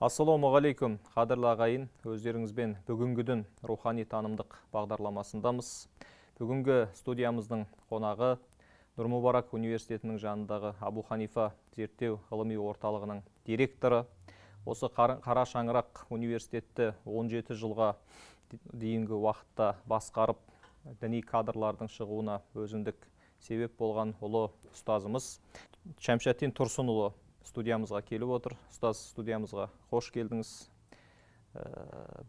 Ассалаумағалейкум, қадірлі ағайын, өздеріңізбен бүгінгідін рухани танымдық бағдарламасындамыз. Бүгінгі студиямыздың қонағы Нұр-Мүбарак университетінің жанындағы Абу Ханифа зерттеу ғылыми орталығының директоры. Осы Қара Шаңырақ университетті 17 жылға дейінгі уақытта басқарып, діни кадрлардың шығуына өзіндік себеп болған ұлы ұстазымыз Шәмшаттин Тұрсынұлы студиямызға келіп отыр. Ұстаз, студиямызға қош келдіңіз.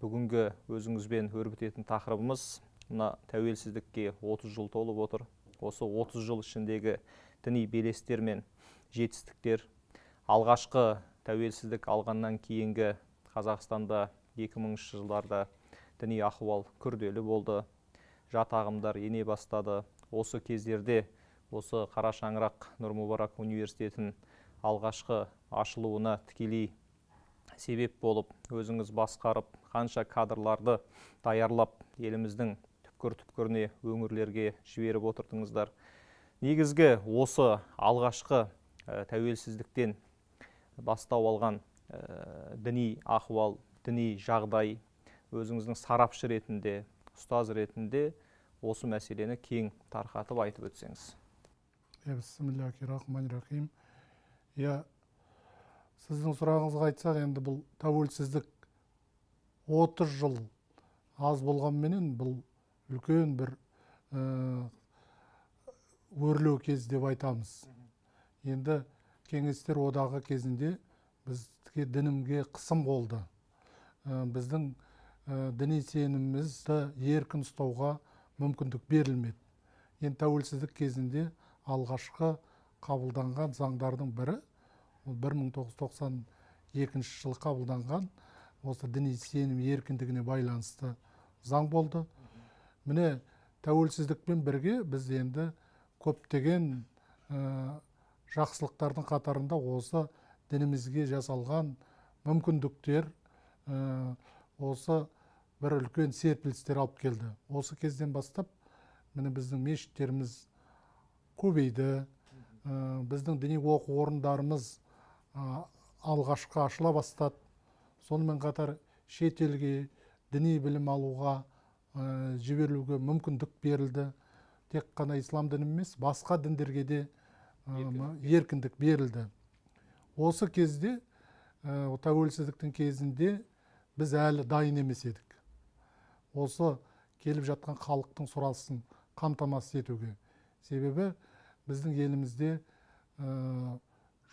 Бүгінгі өзіңізбен өрбітетін тақырыбымыз мына тәуелсіздікке 30 жыл толып отыр. Осы 30 жыл ішіндегі діни белестер мен жетістіктер, алғашқы тәуелсіздік алғаннан кейінгі Қазақстанда 2000 жылдарда діни ахуал күрделі болды. Жат ағымдар ене бастады. Осы кездерде осы Қара Шаңырақ Нұр-Мүбарак университетін алғашқы ашылуына тікелей себеп болып, өзіңіз басқарып, қанша кадрларды даярлап, еліміздің түпкір-түпкіріне, өңірлерге жіберіп отырдыңыздар. Негізгі осы алғашқы тәуелсіздіктен бастау алған діни ахуал, діни жағдай, өзіңіздің сарапшы ретінде, ұстаз ретінде осы мәселені кең тарқатып айтып өтсеңіз. Бисмиллахир-рахманир-рахим. Сіздің сұрағыңызға айтсақ, енді бұл тәуелсіздік 30 жыл аз болғанменен бұл үлкен бір өрлеу кез деп айтамыз. Енді кеңестер одағы кезінде бізге дінімге қысым болды. Біздің діни сенімімізді еркін ұстауға мүмкіндік берілмеді. Енді тәуелсіздік кезінде алғашқы қабылданған заңдардың бірі 1992 жылы қабылданған осы діни сенім еркіндігіне байланысты заң болды. Міне тәуелсіздікпен бірге біз енді көптеген жақсылықтардың қатарында осы дінімізге жасалған мүмкіндіктер, осы бір үлкен серпілістер алып келді. Осы кезден бастап міне біздің мешіттеріміз көбейді, біздің діни оқу орындарымыз алғашқы ашыла бастады. Сонымен қатар шетелге діни білім алуға жіберілуге мүмкіндік берілді. Тек қана ислам діні емес, басқа діндерге де еркіндік берілді. Осы кезде, тәуелсіздіктің кезінде біз әлі дайын емес едік. Осы келіп жатқан халықтың сұранысын қамтамасыз етуге. Себебі біздің елімізде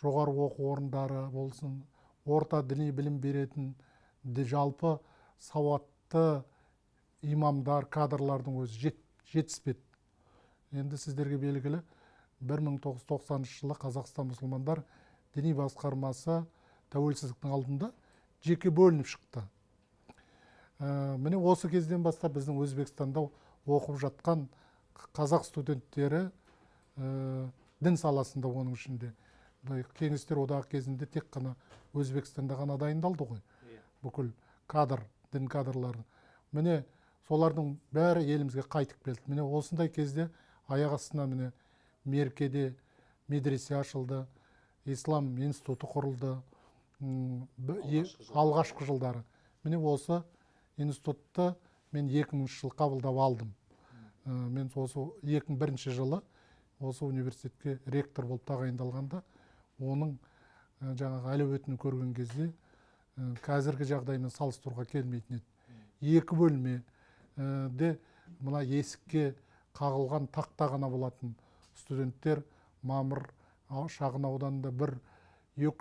жоғары оқу орындары болсын, орта діни білім беретін, жалпы сауатты имамдар, кадрлардың өзі жетіспеді. Енді сіздерге белгілі 1990 жылы Қазақстан мұсылмандар діни басқармасы тәуелсіздіктің алдында жеке бөлініп шықты. Міне осы кезден бастап біздің Өзбекстанда оқып жатқан қазақ студенттері дін саласында, оның ішінде кеңестер одағы кезінде тек қана Өзбекстанда ғана дайындалды ғой. Бүкіл дін кадрлары. Міне солардың бәрі елімізге қайтып келді. Міне осындай кезде аяқ астына міне Меркеде медресе ашылды, ислам институты құрылды. Алғашқы жылдары. Міне осы институтты мен 2000 жыл қабылдап алдым. Мен осы 2001 жылы осы университетке ректор болып тағайындалғанда, оның жаңағы әлеуетін көрген кезде қазіргі жағдаймен салыстыруға келмейтін еді. 2 бөлмеде мына есікке қағылған тақта ғана болатын студенттер Мамыр шағын ауданында 1-2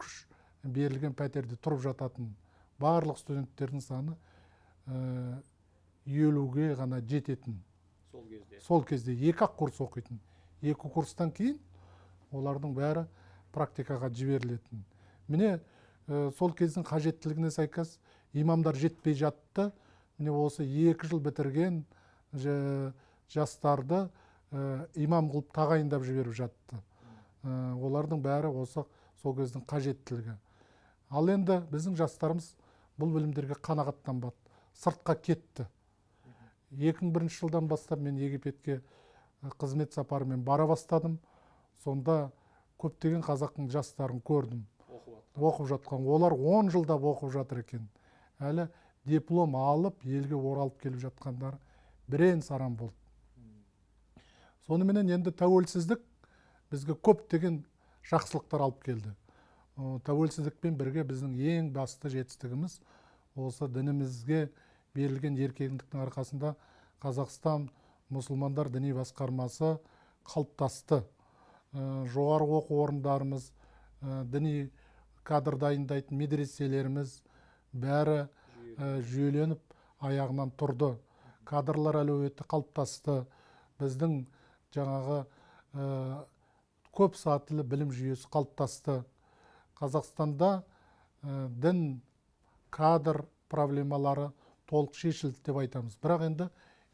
берілген пәтерде тұрып жататын барлық студенттердің саны 50-ге ғана жететін. Сол кезде 2-ақ курс оқитын. 2 курстан кейін олардың бәрі практикаға жіберілетін. Міне сол кездің қажеттілігіне сәйкес имамдар жетпей жатты. Міне осы 2 жыл бітірген жастарды имам қылып тағайындап жіберіп жатты. Олардың бәрі осы сол кездің қажеттілігі. Ал енді біздің жастарымыз бұл білімдерге қанағаттанбады, сыртқа кетті. 2001 жылдан бастап мен Египетке қызмет сапарымен бара бастадым. Сонда көптеген қазақтың жастарын көрдім. оқып жатқан. Олар 10 жылдап оқып жатыр екен. Әлі диплом алып, елге оралып келіп жатқандар бірен саран болды. Соныменен енді тәуелсіздік бізге көптеген жақсылықтар алып келді. Тәуелсіздікпен бірге біздің ең басты жетістігіміз осы дінімізге берілген еркіндіктің арқасында Қазақстан мұсылмандар діни басқармасы қалыптасты. Жоғарғы оқу орындарымыз, діни кадр дайындайтын медреселеріміз бәрі жүйеленіп аяғынан тұрды. Кадрлар әлеуеті қалыптасты. Біздің жаңағы көп сатылы білім жүйесі қалыптасты. Қазақстанда дін, кадр проблемалары толық шешілді деп айтамыз. Бірақ енді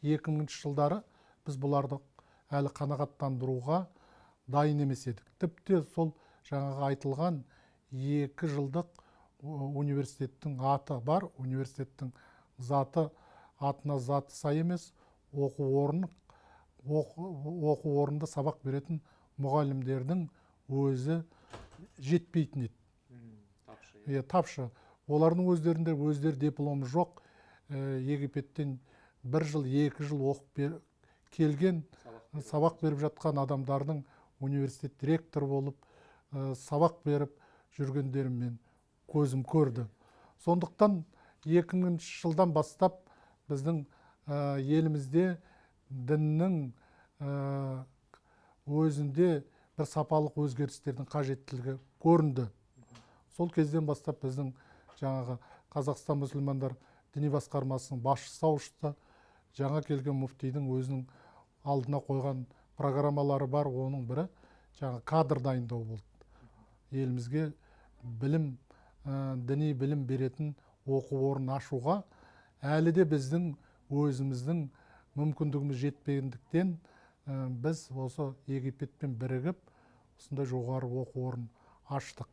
2000 жылдары біз бұларды әлі қанағаттандыруға дайын емес едік. Тіпті сол жаңағы айтылған 2 жылдық университеттің аты бар, университеттің заты атына заты сай емес, оқу орнында сабақ беретін мұғалімдердің өзі жетпейтін еді. Тапшы. Олардың өздері дипломы жоқ. Египеттен 1 жыл, 2 жыл оқып келген, сабақ беріп жатқан адамдардың университет директор болып, сабақ беріп жүргендерімен көзім көрді. Сондықтан 2000 жылдан бастап біздің елімізде діннің өзінде бір сапалық өзгерістердің қажеттілігі көрінді. Сол кезден бастап біздің жаңағы Қазақстан мұсылмандар діни басқармасының басшысы ауысты. Жаңа келген мүфтидің өзінің алдына қойған программалары бар, оның бірі жаңа кадр дайындау болды. Елімізге діни білім беретін оқу орнын ашуға әлі де біздің өзіміздің мүмкіндігіміз жетпегендіктен біз осы Египетпен бірігіп осындай жоғары оқу орнын аштық.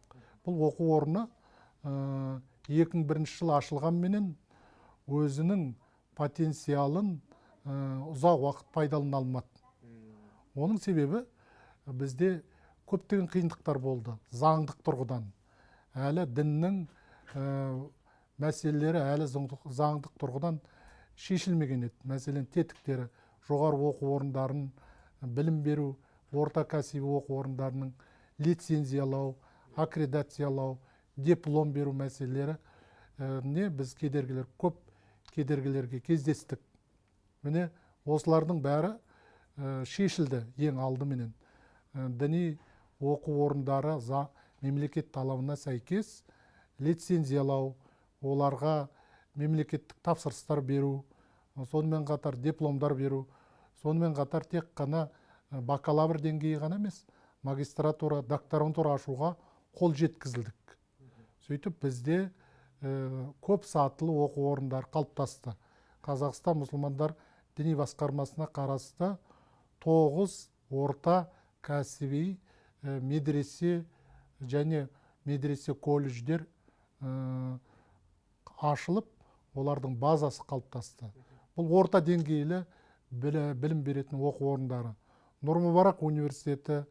Бұл оқу орны 2001 жылы ашылғанменен өзінің потенциалын ұзақ уақыт пайдалана алмады. Оның себебі бізде көптеген қиындықтар болды. Заңдық тұрғыдан. Әлі діннің мәселелері әлі заңдық тұрғыдан шешілмеген еді. Мәселен, тетіктері, жоғары оқу орындарын білім беру, орта кәсіби оқу орындарының лицензиялау, аккредитациялау, диплом беру мәселелері біз көп кедергілерге кездестік. Міне осылардың бәрі шешілді ең алдыменен. Діни оқу орындары мемлекет талабына сәйкес лицензиялау, оларға мемлекеттік тапсырыстар беру, сонымен қатар дипломдар беру, сонымен қатар тек қана бакалавр деңгейі ғана емес, магистратура, докторантура ашуға қол жеткізілдік. Сөйтіп бізде көп сатылы оқу орындар қалыптасты. Қазақстан мұсылмандар діни басқармасына қарасты 9 орта кәсіби медресе және медресе колледждер ашылып, олардың базасы қалыптасты. Бұл орта деңгейлі білім беретін оқу орындары. Нұр-Мүбарак университеті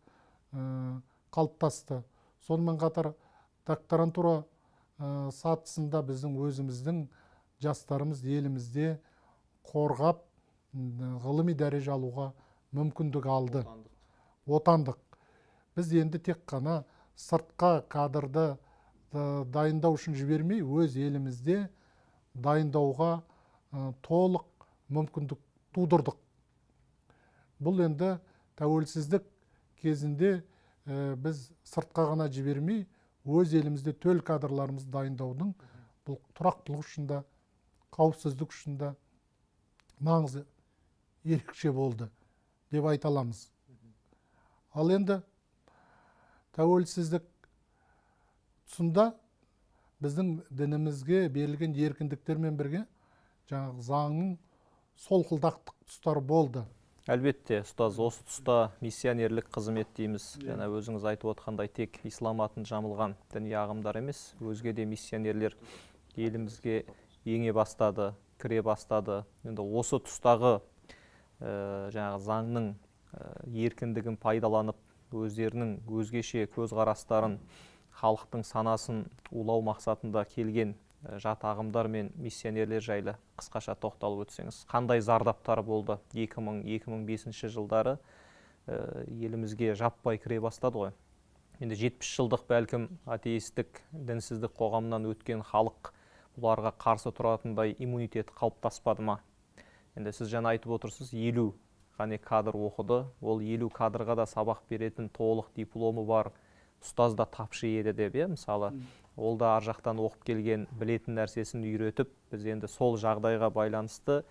қалыптасты. Сонымен қатар докторантура сатысында біздің өзіміздің жастарымыз елімізде қорғап ғылыми дәреже алуға мүмкіндік алды. Отандық. Біз енді тек қана сыртқа кадрды дайындау үшін жібермей, өз елімізде дайындауға толық мүмкіндік тудырдық. Бұл енді тәуелсіздік кезінде біз сыртқа ғана жібермей, өз елімізде төл кадрларымыз дайындаудың бұл тұрақтылық үшінде, қауіпсіздік үшінде маңызы ерекше болды деп айта аламыз. Ал енді тәуелсіздік тұсында біздің дінімізге берілген еркіндіктермен бірге жаңағы заңның солқылдақтық тұстары болды. Әлбетте, ұстаз, осы тұста миссионерлік қызмет дейміз. Жаңа өзіңіз айтып отқандай тек ислам атын жамылған діни ағымдар емес, өзге де миссионерлер елімізге ене бастады, кіре бастады. Енді осы тұстағы жаңағы заңның еркіндігін пайдаланып, өздерінің өзгеше көзқарастарын халықтың санасын улау мақсатында келген жат ағымдар мен миссионерлер жайлы қысқаша тоқталып өтсеңіз. Қандай зардаптары болды 2000-2005 жылдары елімізге жаппай кіре бастады ғой. Енді 70 жылдық бәлкім атеистік, дінсіздік қоғамнан өткен халық бұларға қарсы тұратындай иммунитет қалыптаспады ма? Енді сіз жаңа айтып отырсыз, 50 ғана кадр оқыды. Ол 50 кадрға да сабақ беретін толық дипломы бар ұстаз да тапшы еді деп, мысалы. Ол да ар жақтан оқып келген, білетін нәрсесін үйретіп, біз енді сол жағдайға байланысты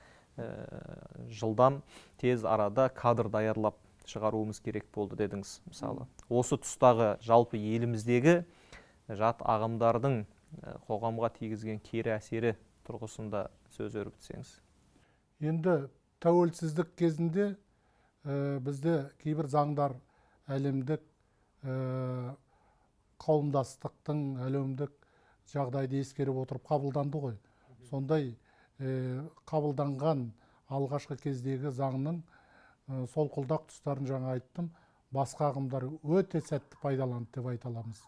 жылдам тез арада кадр даярлап шығаруымыз керек болды дедіңіз, мысалы. Осы тұстағы жалпы еліміздегі жат ағымдардың қоғамға тигізген кері әсері тұрғысында сөз өрбітсеңіз. Енді тәуелсіздік кезінде бізде кейбір заңдар әлемдік қауымдастықтың әлемдік жағдайды ескеріп отырып қабылданды ғой. Сондай қабылданған алғашқы кездегі заңның солқылдақ тұстарын жаңа айттым, басқа ағымдар өте сәтті пайдаланды деп айта аламыз.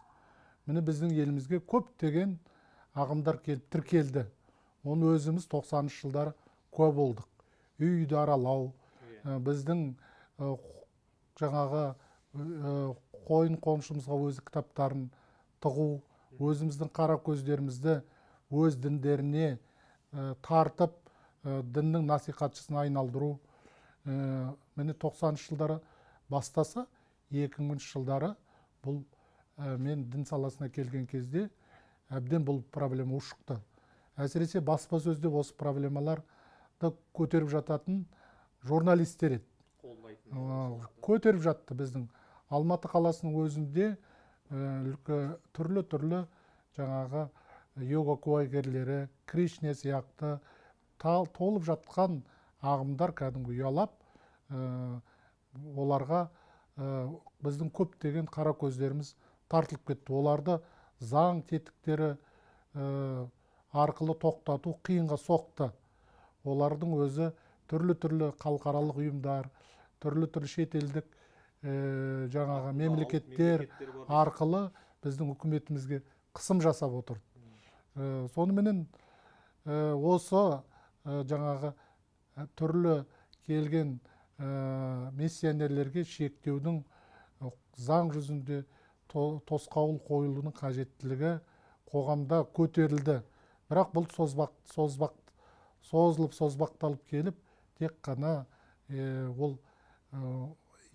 Міне біздің елімізге көптеген ағымдар келіп тіркелді. Оны өзіміз 90-шы жылдары куә болдық. Үйді аралау, біздің жаңағы қойын қоншымызға өзі кітаптарын тығу, өзіміздің қара көздерімізді өз діндеріне тартып, діннің насихатшысына айналдыру. Міне 90-шы жылдары бастаса, 2000-ші жылдары бұл мен дін саласына келген кезде әбден бұл проблема ушықты. Әсіресе баспасөзде осы проблемаларды көтеріп жататын журналистер еді. Көтеріп жатты. Біздің Алматы қаласының өзінде түрлі жаңағы йога куәгерлері, Кришна сияқты толып жатқан ағымдар кәдімгі ұялап, оларға біздің көптеген қара көздеріміз тартылып кетті. Оларды заң тетіктері арқылы тоқтату қиынға соқты. Олардың өзі түрлі халықаралық ұйымдар, түрлі шетелдік жаңағы мемлекеттер арқылы біздің үкіметімізге қысым жасап отыр. Соныменен осы жаңағы түрлі келген миссионерлерге шектеудің заң жүзінде тосқауыл қойылуының қажеттілігі қоғамда көтерілді. Бірақ бұл созылып келіп, тек қана ол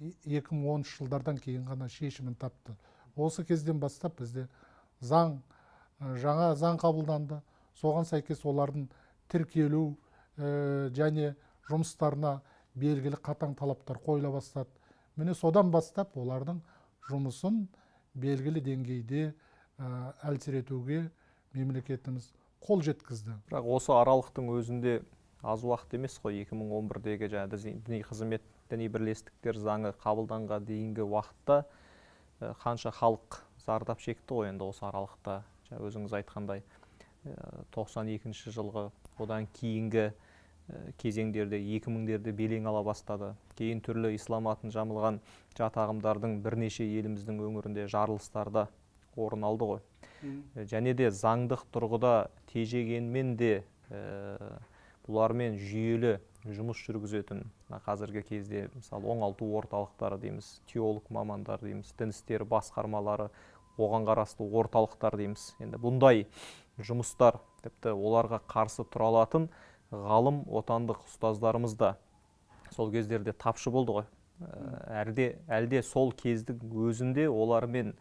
2010 жылдардан кейін ғана шешімін тапты. Осы кезден бастап бізде жаңа заң қабылданды. Соған сәйкес олардың тіркелу және жұмыстарына белгілі қатаң талаптар қойыла бастады. Міне содан бастап олардың жұмысын белгілі деңгейде әлсіретуге мемлекетіміз қол жеткізді. Бірақ осы аралықтың өзінде аз уақыт емес қой, 2011-дегі діни қызмет, діни бірлестіктер заңы қабылданға дейінгі уақытта қанша халық зардап шекті ғой енді осы аралықта. Өзіңіз айтқандай 92-ші жылғы, одан кейінгі кезеңдерде 2000-дерде белең ала бастады. Кейін түрлі ислам атын жамылған жат ағымдардың бірнеше еліміздің өңірінде жарылыстарда орын алды ғой. Және де заңдық тұрғыда тежегенмен де бұлармен жүйелі жұмыс жүргізетін қазіргі кезде мысалы оңалту орталықтары дейміз, теолог мамандар дейміз, дін істері басқармалары, оған қарасты орталықтар дейміз. Енді бұндай жұмыстар, тіпті оларға қарсы тұра алатын ғалым отандық ұстаздарымыз да сол кездерде тапшы болды ғой. Әлде сол кездің өзінде олармен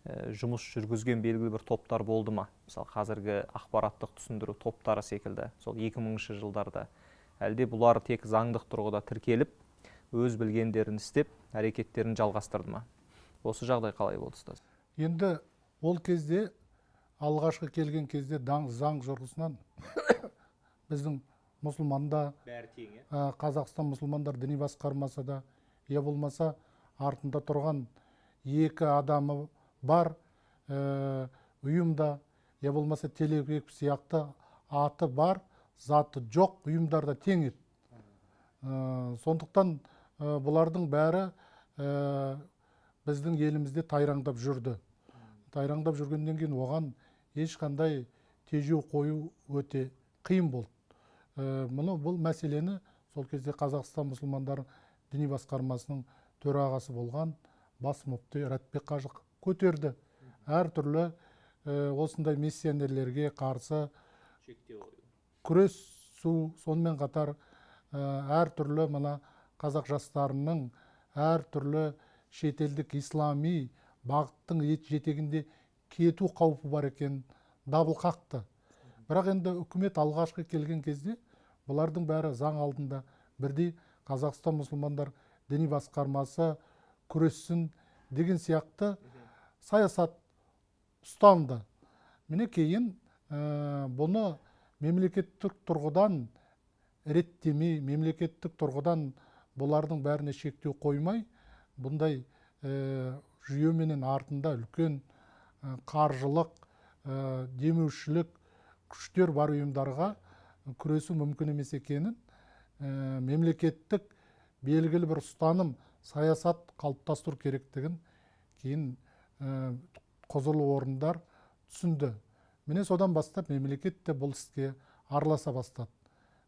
жұмыс жүргізген белгілі бір топтар болды ма? Мысалы қазіргі ақпараттық түсіндіру топтары секілді, сол 2000-ші жылдарда. Әлде бұлар тек заңдық тұрғыда тіркеліп, өз білгендерін істеп, әрекеттерін жалғастырды ма? Осы жағдай қалай болды ұстаз? Енді ол кезде, алғашқы келген кезде заң жүргісінен біздің мұсылманда, Қазақстан мұсылмандар діни басқармасы да, я болмаса артында тұрған екі адамы бар ұйымда, я болмаса телеграф сияқты аты бар, заты жоқ ұйымдарда тең еді. Сондықтан бұлардың бәрі біздің елімізде тайраңдап жүрді. тайраңдап жүргенден кейін оған ешқандай тежеу қою өте қиын болды. Бұл мәселені сол кезде Қазақстан мұсылмандар діни басқармасының төрағасы болған бас мүфти Ратбек қажы көтерді. Әртүрлі осындай миссионерлерге қарсы күресу, сонымен қатар әртүрлі мына қазақ жастарының әртүрлі шетелдік ислами бағыттың жетегінде кету қаупі бар екен дабыл қақты. Бірақ енді үкімет алғашқы келген кезде бұлардың бәрі заң алдында бірдей Қазақстан мұсылмандар діни басқармасы күрессін деген сияқты саясат ұстанды. Міне кейін бұны мемлекеттік тұрғыдан реттемей, мемлекеттік тұрғыдан бұлардың бәріне шектеу қоймай, бұндай жүйеменен артында үлкен қаржылық, демеушілік күштер бар ұйымдарға күресу мүмкін емес екенін, мемлекеттік белгілі бір ұстаным, саясат қалыптастыру керектігін кейін құзырлы орындар түсінді. Міне содан бастап мемлекет те бұл іске араласа бастады.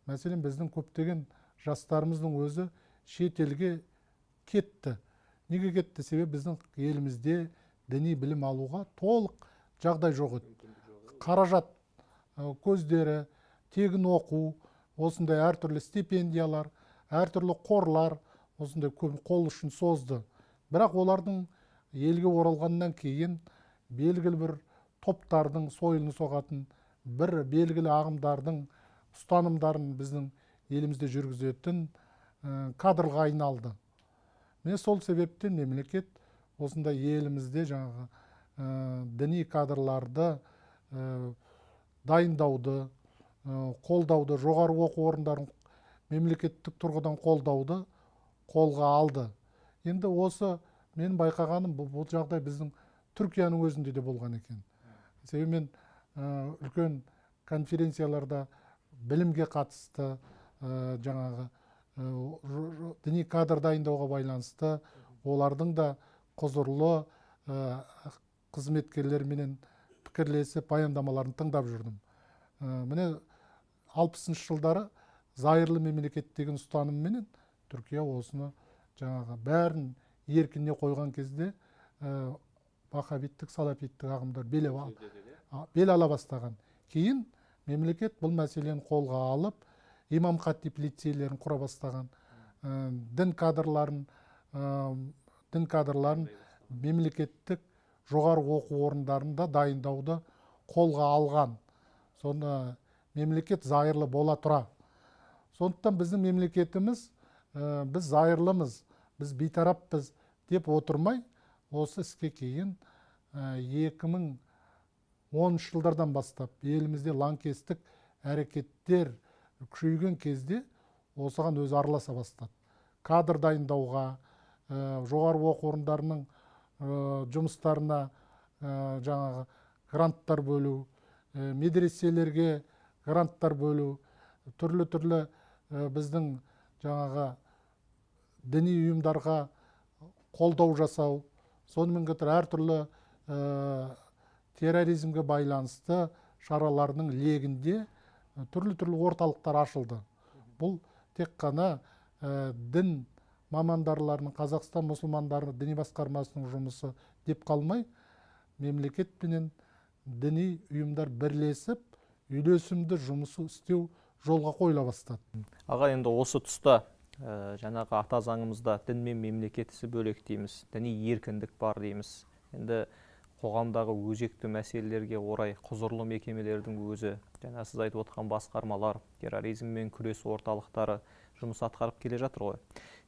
Мәселен, біздің көптеген жастарымыздың өзі шетелге кетті. Неге кетті? Себебі біздің елімізде діни білім алуға толық жағдай жоқ еді. Қаражат көздері, тегін оқу, осындай әртүрлі стипендиялар, әртүрлі қорлар осындай қол ұшын созды. Бірақ олардың елге оралғаннан кейін белгілі бір топтардың сойылын соғатын, бір белгілі ағымдардың ұстанымдарын біздің елімізде жүргізетін кадрға айналды. Міне сол себептен мемлекет осындай елімізде жаңағы діни кадрларды дайындауды, қолдауды, жоғары оқу орындарын мемлекеттік тұрғыдан қолдауды қолға алды. Енді осы мен байқағаным бұл жағдай біздің Түркияның өзінде де болған екен. Себебі мен үлкен конференцияларда білімге қатысты, жаңағы діни кадр дайындауға байланысты олардың да құзырлы қызметкерлерменен пікірлесіп баяндамаларын тыңдап жүрдім. Міне 60-шы жылдары зайырлы мемлекет деген ұстанымменен Түркия осыны жаңағы бәрін еркіне қойған кезде вахабиттік, салафиттік ағымдар бел ала бастаған. Кейін мемлекет бұл мәселені қолға алып, имам хатип лицейлерін құра бастаған, дін кадрларын мемлекеттік жоғары оқу орындарында дайындауды қолға алған. Сонда мемлекет зайырлы бола тұра. Сондықтан біздің мемлекетіміз, біз зайырлымыз, біз бейтараппыз деп отырмай, осы іске кейін 2010 жылдардан бастап елімізде лаңкестік әрекеттер күшейген кезде осыған өзі араласа бастады. Кадр дайындауға, жоғары оқу орындарының жұмыстарына жаңағы гранттар бөлу, медреселерге гранттар бөлу, түрлі біздің жаңағы діни ұйымдарға қолдау жасау, сонымен қатар әртүрлі терроризмге байланысты шараларының легінде түрлі орталықтар ашылды. Бұл тек қана дін мамандарларының, Қазақстан мұсылмандары діни басқармасының жұмысы деп қалмай, мемлекет пенен діни ұйымдар бірлесіп, үйлесімді жұмысы істеу жолға қойыла бастады. Аға, енді осы тұста жаңағы ата заңымызда дін мен мемлекет ісі бөлек дейміз, діни еркіндік бар дейміз. Енді қоғамдағы өзекті мәселелерге орай құзырлы мекемелердің өзі, жаңа сіз айтып отқан басқармалар, терроризммен күрес орталықтары жұмыс атқарып келе жатыр ғой.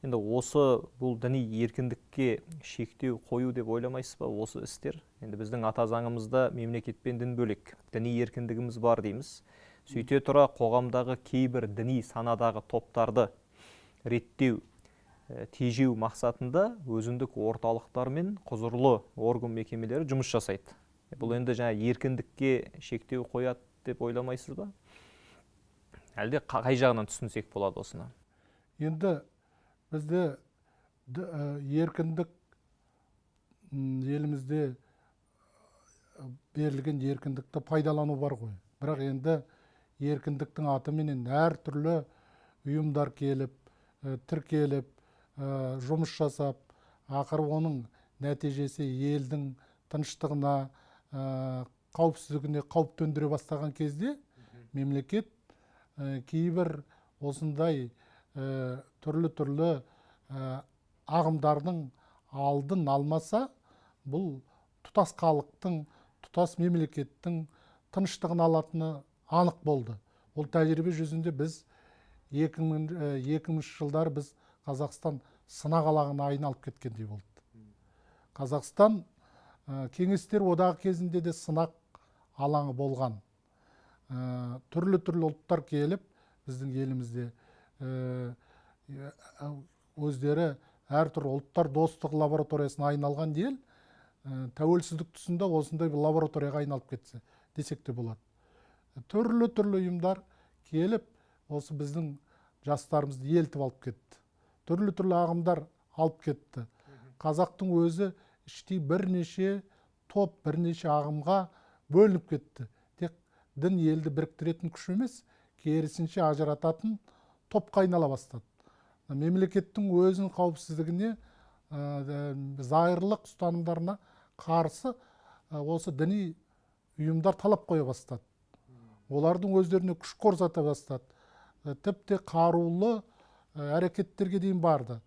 Енді осы бұл діни еркіндікке шектеу қою деп ойламайсыз ба осы істер? Енді біздің ата заңымызда мемлекет пен дін бөлек, діни еркіндігіміз бар дейміз. Сөйте тұра қоғамдағы кейбір діни санадағы топтарды реттеу, тежеу мақсатында өзіндік орталықтар мен құзырлы орган мекемелері жұмыс жасайды. Бұл енді жаңа еркіндікке шектеу қояды деп ойламайсыз ба? Әлде қай жағынан түсінсек болады осыны? Енді бізде еркіндік елімізде берілген еркіндікті пайдалану бар ғой. Бірақ енді еркіндіктің атыменен әртүрлі ұйымдар келіп, тіркеліп, жұмыс жасап, ақыры оның нәтижесі елдің тыныштығына, қауіпсіздігіне қауіп төндіре бастаған кезде мемлекет кейбір осындай түрлі ағымдардың алдын алмаса, бұл тұтас халықтың, тұтас мемлекеттің тыныштығын алатыны анық болды. Ол тәжірибе жүзінде біз 2000 жылдары біз Қазақстан сынақ алаңына айналып кеткендей болды. Қазақстан кеңестер одағы кезінде де сынақ алаңы болған. Түрлі ұлттар келіп, біздің елімізде өздері әртүрлі ұлттар достығы лабораториясына айналған ел, тәуелсіздік тұсында осындай бір лабораторияға айналып кетсе десек те болады. Түрлі ұйымдар келіп, осы біздің жастарымызды елтіп алып кетті. Түрлі ағымдар алып кетті. Қазақтың өзі іштей бірнеше топ, бірнеше ағымға бөлініп кетті. Тек дін елді біріктіретін күш емес, керісінше ажырататын топқа айнала бастады. Мемлекеттің өзінің қауіпсіздігіне, зайырлық ұстанымдарына қарсы осы діни ұйымдар талап қоя бастады. Олардың өздеріне күш қорсата бастады. Тіпті қарулы әрекеттерге дейін барды.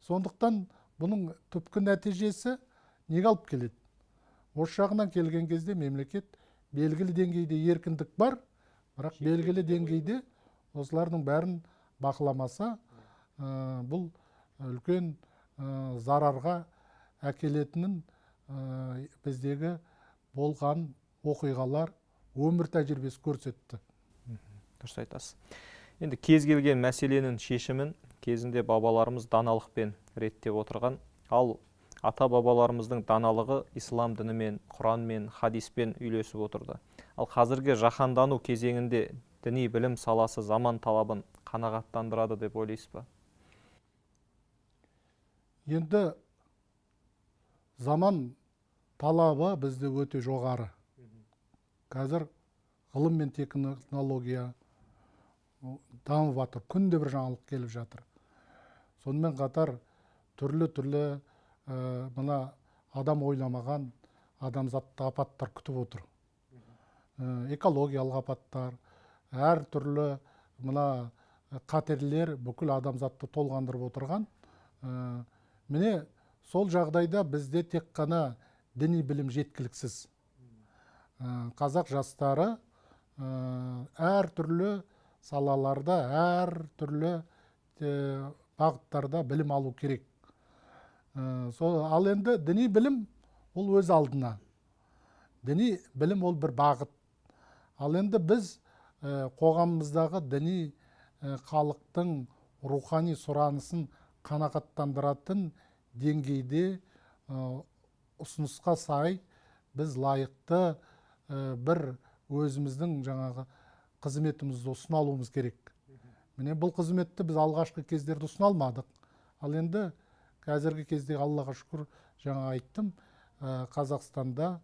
Сондықтан бұның түпкі нәтижесі неге алып келеді? Осы жағынан келген кезде мемлекет белгілі деңгейде еркіндік бар, бірақ белгілі деңгейде осылардың бәрін бақыламаса, бұл үлкен зарарға әкелетінін біздегі болған оқиғалар өмір тәжірибесі көрсетті. Дұрыс айтасыз. Енді кез келген мәселенің шешімін кезінде бабаларымыз даналықпен реттеп отырған, ал ата бабаларымыздың даналығы ислам дінімен, Құранмен, хадиспен үйлесіп отырды. Ал қазіргі жаһандану кезеңінде діни білім саласы заман талабын қанағаттандырады деп ойлайсыз ба? Енді заман талабы бізде өте жоғары. Қазір ғылым мен технология дамып жатыр, күнде бір жаңалық келіп жатыр. Сонымен қатар түрлі мына адам ойламаған адамзатты апаттар күтіп отыр. Экологиялық апаттар, әр түрлі мына қатерлер бүкіл адамзатты толғандырып отырған. Міне сол жағдайда бізде тек қана діни білім жеткіліксіз. Қазақ жастары әр түрлі салаларда, әр түрлі бағыттарда білім алу керек. Ал енді діни білім ол өз алдына. Діни білім ол бір бағыт. Ал енді біз қоғамымыздағы діни халықтың рухани сұранысын қанағаттандыратын деңгейде ұсынысқа сай біз лайықты бір өзіміздің жаңағы қызметімізді ұсына алуымыз керек. Міне бұл қызметті біз алғашқы кездерде ұсына алмадық. Ал енді қазіргі кезде Аллаға шүкір, жаңа айттым, Қазақстанда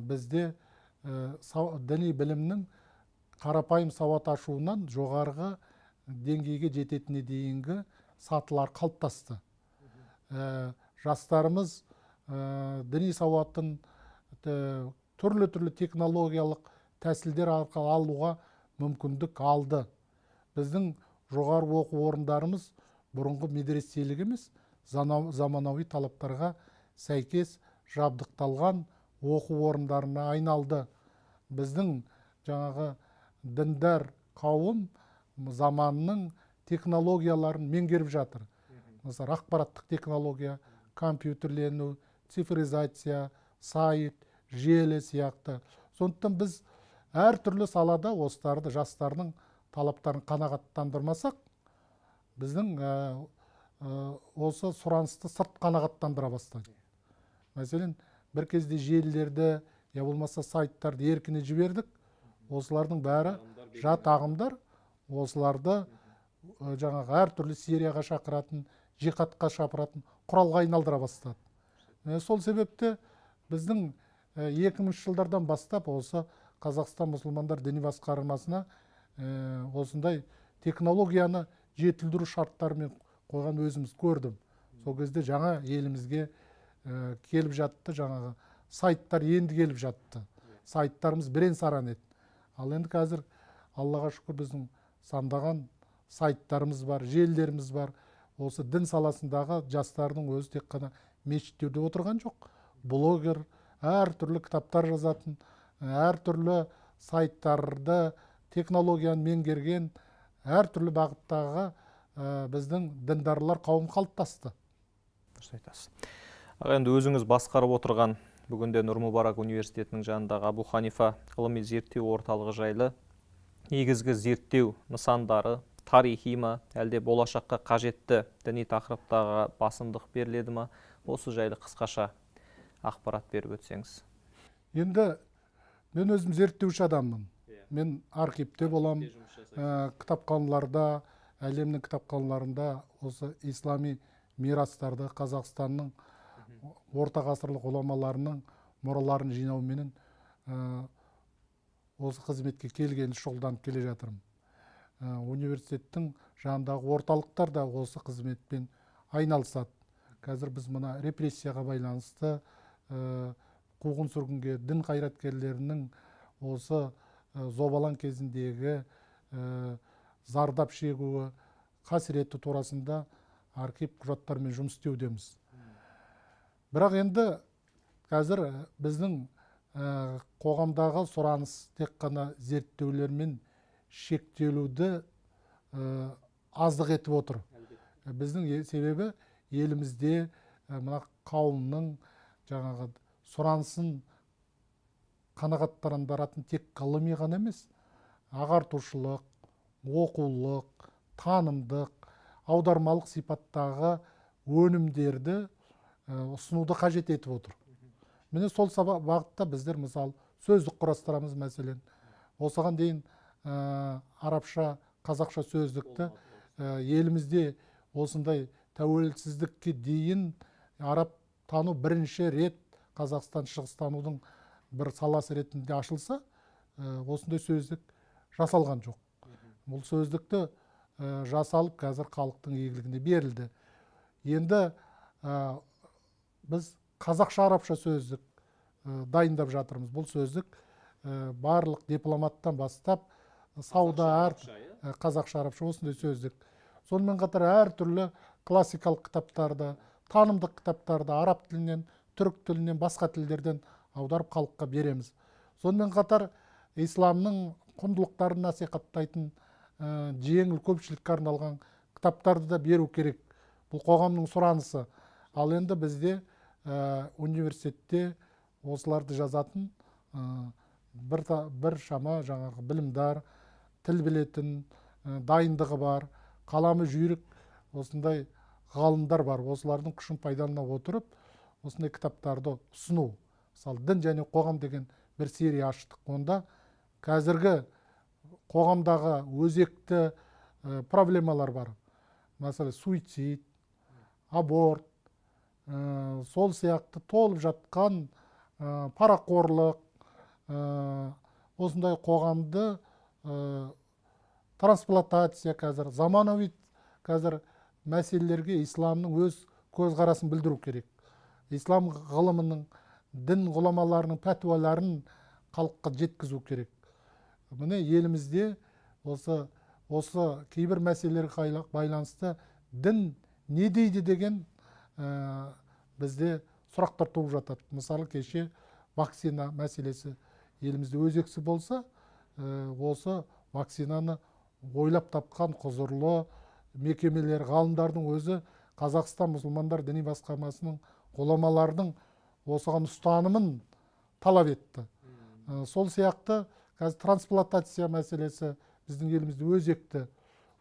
бізде діни білімнің қарапайым сауат ашуынан жоғарғы деңгейге жететіне дейінгі сатылар қалыптасты. Жастарымыз діни сауатын түрлі технологиялық тәсілдер арқылы алуға мүмкіндік алды. Біздің жоғары оқу орындарымыз бұрынғы медреселік емес, заманауи талаптарға сәйкес жабдықталған оқу орындарына айналды. Біздің жаңағы діндар қауым заманның технологияларын меңгеріп жатыр. Мысалы, ақпараттық технология, компьютерлену, цифризация, сайт, желі сияқты. Сондықтан біз әр түрлі салада осыларды жастардың талаптарын қанағаттандырмасақ, біздің осы сұранысты сырт қанағаттандыра бастады. Мәселен, бір кезде желілерді, я болмаса сайттарды еркіне жібердік. Осылардың бәрі жат ағымдар, осыларды жаңағы әр түрлі серияға шақыратын, жиһадқа шақыратын құралға айналдыра бастады. Сол себепті біздің 2000 жылдардан бастап осы Қазақстан мұсылмандар діни басқармасына осындай технологияны жетілдіру шарттарымен қойған өзіміз көрдім. Сол кезде жаңа елімізге келіп жатты, жаңағы сайттар енді келіп жатты. Сайттарымыз бірен саран еді. Ал енді қазір Аллаға шүкір біздің сандаған сайттарымыз бар, желілеріміз бар. Осы дін саласындағы жастардың өзі тек қана мешіттерде отырған жоқ. Блогер, әртүрлі кітаптар жазатын, әртүрлі сайттарды, технологияны меңгерген, әртүрлі бағыттағы біздің діндарлар қауым қалыптасты. Дұрыс айтасыз. Енді өзіңіз басқарып отырған бүгінде Нұр-Мүбарак университетінің жанындағы Абу Ханифа ғылыми зерттеу орталығы жайлы негізгі зерттеу нысандары тарихи ма, әлде болашаққа қажетті діни тақырыптағы басымдық беріледі ма? Осы жайлы қысқаша ақпарат беріп өтсеңіз. Енді мен өзім зерттеуші адаммын. Мен архивте болам, кітапханаларда, әлемнің кітапханаларында осы ислами мирастарды, Қазақстанның орта ғасырлық ғұламаларының мұраларын жинауменен осы қызметке келгенде шұғылданып келе жатырмын. Университеттің жанындағы орталықтар да осы қызметпен айналысады. Қазір біз мына репрессияға байланысты қуғын сүргінге дін қайраткерлерінің осы зобалаң кезіндегі зардап шегуі қасіреті турасында архив құжаттармен жұмыс істеудеміз. Бірақ енді қазір біздің қоғамдағы сұраныс тек қана зерттеулермен шектелуді аздық етіп отыр. Біздің себебі елімізде мына қауымның жаңағы сұранысын қанағаттандыратын тек ғылыми ғана емес, ағартушылық, оқулық, танымдық, аудармалық сипаттағы өнімдерді ұсынуды қажет етіп отыр. Міне сол бағытта біздер мысалы сөздік құрастырамыз мәселен. Осыған дейін арабша, қазақша сөздікті елімізде осындай тәуелсіздікке дейін араб тану бірінші рет Қазақстан шығыстанудың бір саласы ретінде ашылса, осындай сөздік жасалған жоқ. Бұл сөздікті жасалып қазір халықтың игілігіне берілді. Енді біз қазақша арабша сөздік дайындап жатырмыз. Бұл сөздік барлық дипломаттан бастап сауда қазақша арабша осындай сөздік. Сонымен қатар әртүрлі классикалық кітаптарды, танымдық кітаптарды араб тілінен, түрік тілінен, басқа тілдерден аударып халыққа береміз. Сонымен қатар исламның құндылықтарын насихаттайтын жеңіл көпшілікке арналған кітаптарды да беру керек. Бұл қоғамның сұранысы. Ал енді бізде университетте осыларды жазатын бір шама жаңағы білімдар, тіл білетін, дайындығы бар, қаламы жүйрік осындай ғалымдар бар. Осылардың күшін пайдалана отырып, осындай кітаптарды ұсыну. Мысалы, дін және қоғам деген бір серия аштық. Онда қазіргі қоғамдағы өзекті проблемалар бар. Мысалы, суицид, аборт, сол сияқты толып жатқан парақорлық, осындай қоғамды трансплантация қазір, заманауи қазір мәселелерге исламның өз көзқарасын білдіру керек. Ислам ғылымының, дін ғұламаларының пәтуаларын халыққа жеткізу керек. Міне елімізде осы кейбір мәселелерге байланысты дін не дейді деген бізде сұрақтар туып жатады. Мысалы, кеше вакцина мәселесі елімізде өзекті болса, осы вакцинаны ойлап тапқан құзырлы мекемелер, ғалымдардың өзі Қазақстан мұсылмандар діни басқармасының ғұламалардың осыған ұстанымын талап етті. Сол сияқты қазір трансплантация мәселесі біздің елімізде өзекті.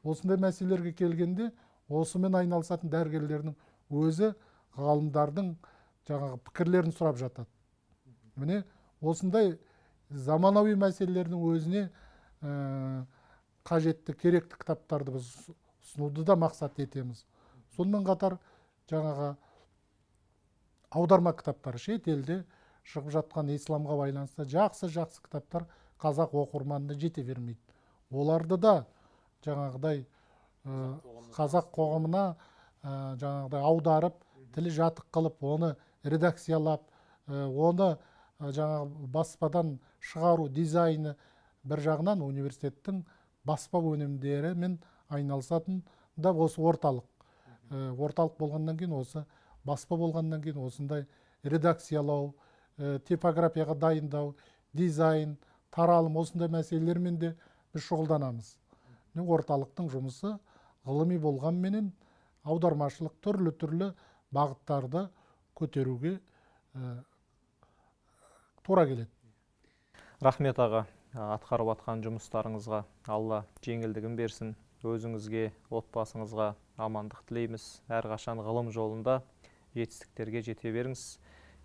Осындай мәселелерге келгенде осымен айналысатын дәрігерлердің өзі ғалымдардың жаңағы пікірлерін сұрап жатады. Міне осындай заманауи мәселелердің өзіне қажетті, керекті кітаптарды біз ұсынуды да мақсат етеміз. Сонымен қатар жаңағы аударма кітаптары, шет елде шығып жатқан исламға байланысты жақсы кітаптар қазақ оқырманына жете бермейді. Оларды да жаңағыдай қазақ қоғамына жаңағыдай аударып, тілі жатық қылып, оны редакциялап, оны жаңағы баспадан шығару дизайны бір жағынан университеттің баспа өнімдерімен айналысатын да осы орталық. Орталық болғаннан кейін, осы баспа болғаннан кейін осындай редакциялау, типографияға дайындау, дизайн, таралым, осындай мәселелермен де біз шұғылданамыз. Орталықтың жұмысы ғылыми болғанменен аудармашылық түрлі бағыттарды көтеруге тура келеді. Рахмет аға, атқарып атқан жұмыстарыңызға Алла жеңілдігін берсін. Өзіңізге, отбасыңызға амандық тілейміз. Әрқашан ғылым жолында жетістіктерге жете беріңіз.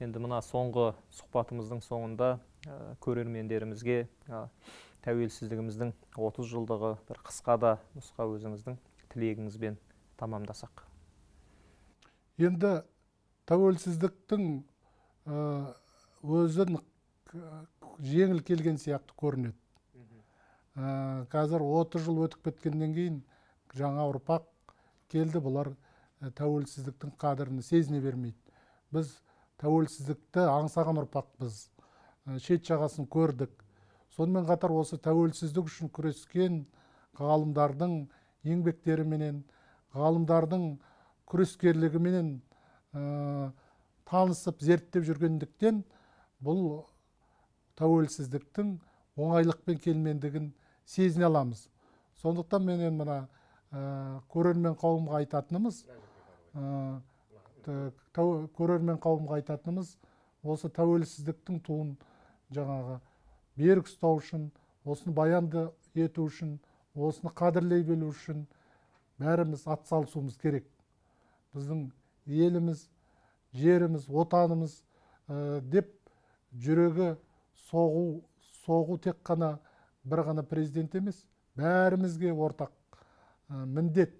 Енді мына соңғы сұхбатымыздың соңында көрермендерімізге тәуелсіздігіміздің 30 жылдығы бір қысқа да нұсқа өзіңіздің тілегіңізбен тамамдасақ. Енді тәуелсіздіктің өзін жеңіл келген сияқты көрінеді. Қазір 30 жыл өтіп кеткеннен кейін жаңа ұрпақ келді, бұлар тәуелсіздіктің қадірін сезіне бермейді. Біз тәуелсіздікті аңсаған ұрпақпыз, шет жағасын көрдік. Сонымен қатар осы тәуелсіздік үшін күрескен ғалымдардың еңбектеріменен, ғалымдардың күрескерлігіменен танысып, зерттеп жүргендіктен бұл тәуелсіздіктің оңайлықпен келмендігін сезіне аламыз. Сондықтан менен мына көрермен қауымға айтатынымыз, осы тәуелсіздіктің туын жаңағы берік ұстау үшін, осыны баянды ету үшін, осыны қадірлей білу үшін бәріміз атсалысуымыз керек. Біздің еліміз, жеріміз, отанымыз деп жүрегі соғу тек қана бір ғана президент емес, бәрімізге ортақ міндет,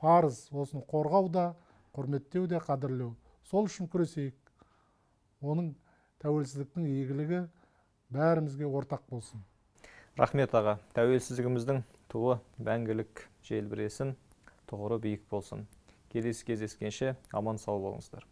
парыз, осыны қорғау да, құрметтеу де, қадірлеу. Сол үшін күресейік. Оның тәуелсіздіктің игілігі бәрімізге ортақ болсын. Рахмет аға, тәуелсіздігіміздің туы мәңгілік желбіресін, тұғыры биік болсын. Келесі кездескенше аман сау болыңыздар.